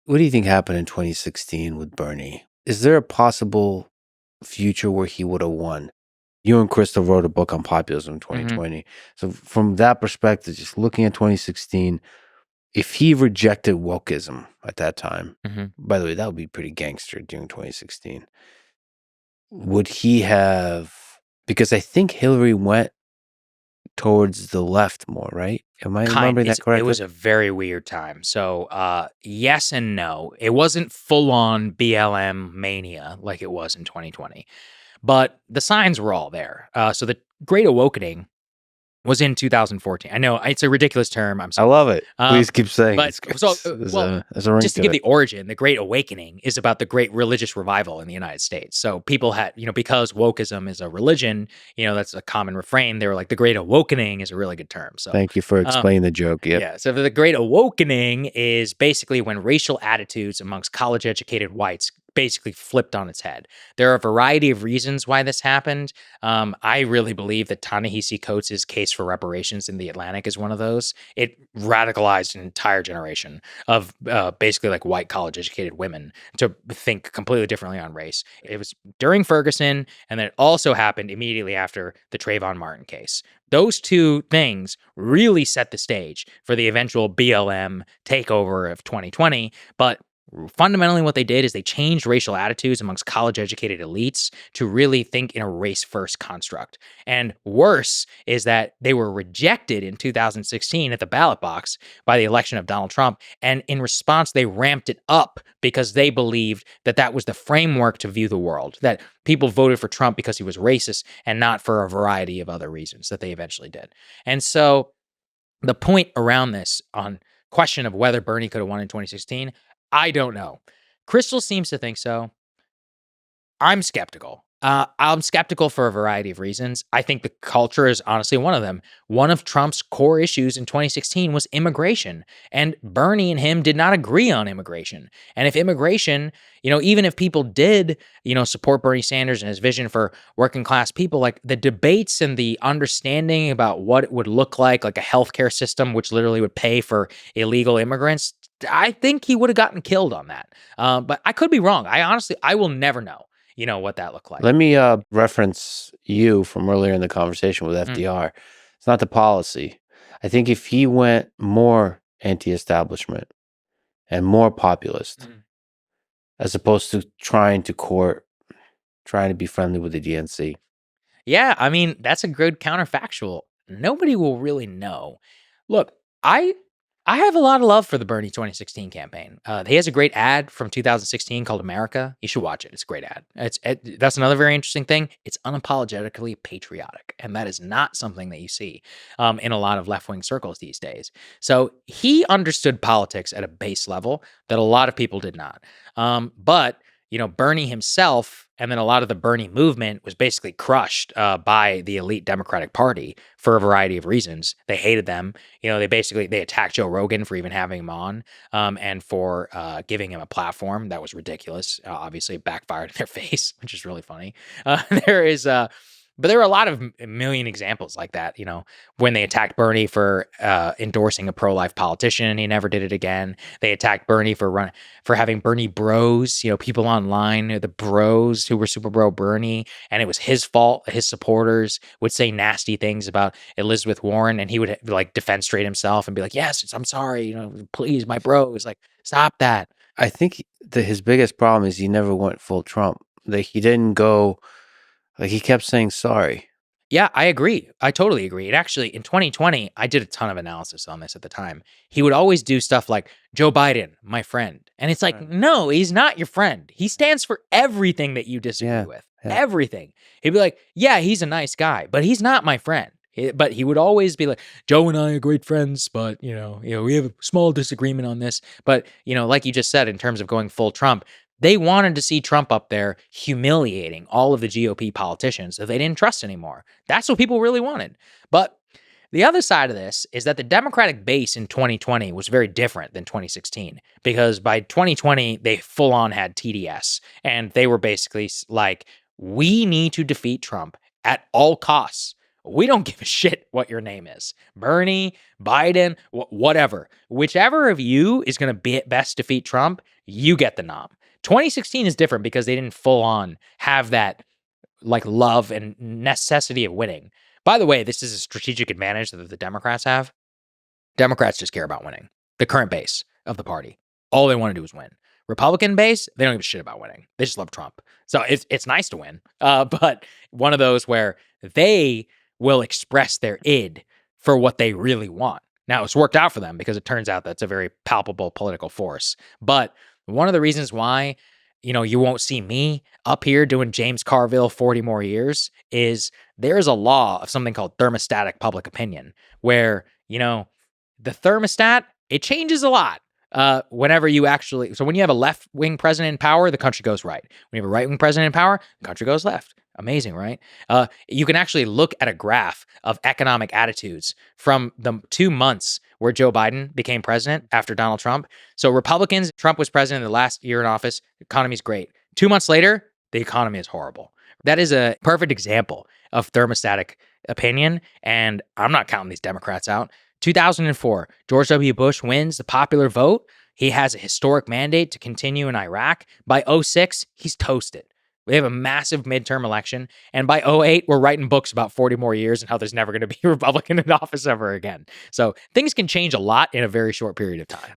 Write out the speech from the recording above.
what do you think happened in 2016 with Bernie? Is there a possible future where he would have won? You and Crystal wrote a book on populism in 2020. So from that perspective, just looking at 2016, if he rejected wokeism at that time, by the way, that would be pretty gangster during 2016. Would he have, because I think Hillary went towards the left more, right? Am I remembering that correctly? It was a very weird time. So yes and no. It wasn't full-on BLM mania like it was in 2020. But the signs were all there. So the Great Awakening was in 2014. I know it's a ridiculous term. I'm I sorry. love it. Please keep saying But it. so, There's well, a ring just to to give it. the origin, the Great Awakening is about the great religious revival in the United States. So people had, because wokeism is a religion, that's a common refrain. They were like, the Great Awakening is a really good term. So Thank you for explaining the joke. Yep. yeah. So the Great Awakening is basically when racial attitudes amongst college-educated whites basically flipped on its head. There are a variety of reasons why this happened. I really believe that Ta-Nehisi Coates' case for reparations in the Atlantic is one of those. It radicalized an entire generation of basically like white college-educated women to think completely differently on race. It was during Ferguson, and then it also happened immediately after the Trayvon Martin case. Those two things really set the stage for the eventual BLM takeover of 2020, but fundamentally what they did is they changed racial attitudes amongst college-educated elites to really think in a race-first construct. And worse is that they were rejected in 2016 at the ballot box by the election of Donald Trump, and in response, they ramped it up because they believed that that was the framework to view the world, that people voted for Trump because he was racist and not for a variety of other reasons that they eventually did. And so the point around this on question of whether Bernie could have won in 2016, I don't know. Crystal seems to think so. I'm skeptical. I'm skeptical for a variety of reasons. I think the culture is honestly one of them. One of Trump's core issues in 2016 was immigration, and Bernie and him did not agree on immigration. And if immigration, even if people did, support Bernie Sanders and his vision for working class people, like the debates and the understanding about what it would look like a healthcare system, which literally would pay for illegal immigrants, I think he would have gotten killed on that. But I could be wrong. I will never know. What that looked like. Let me reference you from earlier in the conversation with FDR. It's not the policy. I think if he went more anti-establishment and more populist, as opposed to trying to be friendly with the DNC. Yeah, I mean, that's a good counterfactual. Nobody will really know. Look, I have a lot of love for the Bernie 2016 campaign. He has a great ad from 2016 called America. You should watch it. It's a great ad. That's another very interesting thing. It's unapologetically patriotic, and that is not something that you see in a lot of left-wing circles these days. So he understood politics at a base level that a lot of people did not. But Bernie himself and then a lot of the Bernie movement was basically crushed by the elite Democratic Party for a variety of reasons. They hated them. They attacked Joe Rogan for even having him on and for giving him a platform. That was ridiculous. Obviously, it backfired in their face, which is really funny. But there are a lot of a million examples like that, when they attacked Bernie for endorsing a pro-life politician, he never did it again. They attacked Bernie for having Bernie bros, people online, the bros who were super bro Bernie, and it was his fault. His supporters would say nasty things about Elizabeth Warren, and he would defenstrate himself and be like, yes, I'm sorry, please, my bros, stop that. I think his biggest problem is he never went full Trump. He didn't go... he kept saying sorry. Yeah, I agree. I totally agree. And actually, in 2020, I did a ton of analysis on this at the time. He would always do stuff like, Joe Biden, my friend. And it's like, right. No, he's not your friend. He stands for everything that you disagree with. Yeah. Everything. He'd be like, yeah, he's a nice guy, but he's not my friend. But he would always be like, Joe and I are great friends, but, we have a small disagreement on this. But, like you just said, in terms of going full Trump, they wanted to see Trump up there humiliating all of the GOP politicians that they didn't trust anymore. That's what people really wanted. But the other side of this is that the Democratic base in 2020 was very different than 2016, because by 2020, they full on had TDS, and they were basically like, we need to defeat Trump at all costs. We don't give a shit what your name is. Bernie, Biden, whatever. Whichever of you is going to best defeat Trump, you get the nom. 2016 is different because they didn't full on have that like love and necessity of winning. By the way, this is a strategic advantage that the Democrats have. Democrats just care about winning. The current base of the party, all they want to do is win. Republican base, they don't give a shit about winning. They just love Trump. So it's nice to win, but one of those where they will express their id for what they really want. Now, it's worked out for them because it turns out that's a very palpable political force. But one of the reasons why, you won't see me up here doing James Carville 40 more years is there's a law of something called thermostatic public opinion where, the thermostat, it changes a lot. Whenever you so when you have a left-wing president in power, the country goes right. When you have a right-wing president in power, the country goes left. Amazing, right? You can actually look at a graph of economic attitudes from the 2 months where Joe Biden became president after Donald Trump. So Republicans, Trump was president the last year in office, the economy's great. 2 months later, the economy is horrible. That is a perfect example of thermostatic opinion, and I'm not counting these Democrats out. 2004, George W. Bush wins the popular vote. He has a historic mandate to continue in Iraq. By 2006, he's toasted. We have a massive midterm election. And by 2008, we're writing books about 40 more years and how there's never going to be a Republican in office ever again. So things can change a lot in a very short period of time.